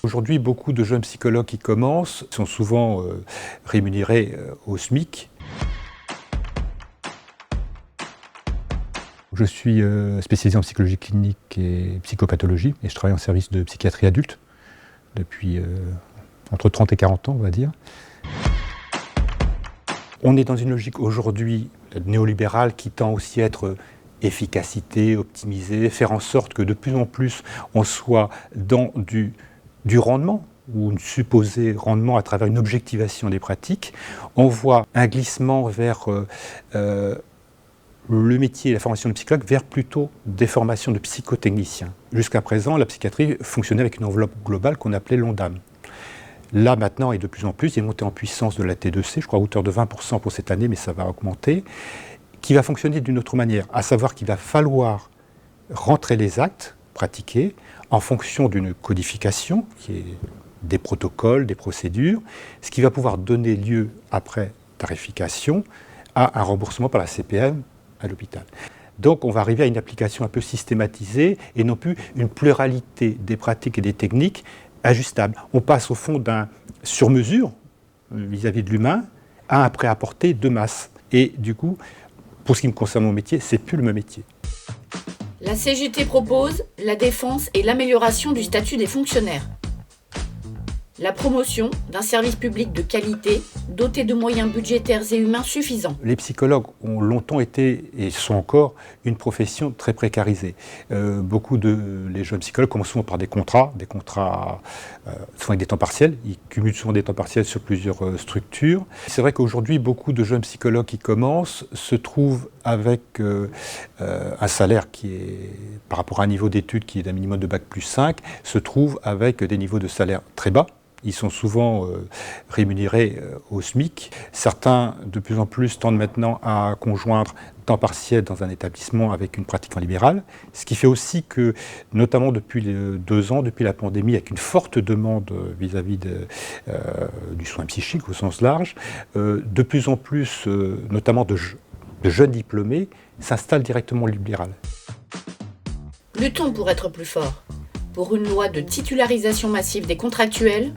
Aujourd'hui, beaucoup de jeunes psychologues qui commencent sont souvent rémunérés au SMIC. Je suis spécialisé en psychologie clinique et psychopathologie et je travaille en service de psychiatrie adulte depuis entre 30 et 40 ans, on va dire. On est dans une logique aujourd'hui néolibérale qui tend aussi à être efficacité, optimiser, faire en sorte que de plus en plus on soit dans du rendement ou un supposé rendement à travers une objectivation des pratiques. On voit un glissement vers le métier et la formation de psychologue vers plutôt des formations de psychotechniciens. Jusqu'à présent, la psychiatrie fonctionnait avec une enveloppe globale qu'on appelait l'ONDAM. Là, maintenant, et de plus en plus, il y a une montée en puissance de la T2C, je crois à hauteur de 20% pour cette année, mais ça va augmenter, qui va fonctionner d'une autre manière, à savoir qu'il va falloir rentrer les actes pratiqués en fonction d'une codification, qui est des protocoles, des procédures, ce qui va pouvoir donner lieu, après tarification, à un remboursement par la CPM à l'hôpital. Donc on va arriver à une application un peu systématisée et non plus une pluralité des pratiques et des techniques ajustables. On passe au fond d'un sur-mesure vis-à-vis de l'humain à un prêt-à-porter de masse. Et du coup, pour ce qui me concerne mon métier, c'est plus le même métier. La CGT propose la défense et l'amélioration du statut des fonctionnaires. La promotion d'un service public de qualité, doté de moyens budgétaires et humains suffisants. Les psychologues ont longtemps été, et sont encore, une profession très précarisée. Beaucoup les jeunes psychologues commencent souvent par des contrats souvent avec des temps partiels. Ils cumulent souvent des temps partiels sur plusieurs structures. C'est vrai qu'aujourd'hui, beaucoup de jeunes psychologues qui commencent se trouvent avec un salaire qui est, par rapport à un niveau d'études qui est d'un minimum de bac+5, se trouvent avec des niveaux de salaire très bas. Ils sont souvent rémunérés au SMIC. Certains, de plus en plus, tendent maintenant à conjoindre temps partiel dans un établissement avec une pratique en libéral. Ce qui fait aussi que, notamment depuis 2 ans, depuis la pandémie, avec une forte demande vis-à-vis du soin psychique au sens large, de plus en plus, notamment de jeunes diplômés, s'installent directement au libéral. Luttons pour être plus fort. Pour une loi de titularisation massive des contractuels,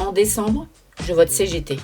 en décembre, je vote CGT.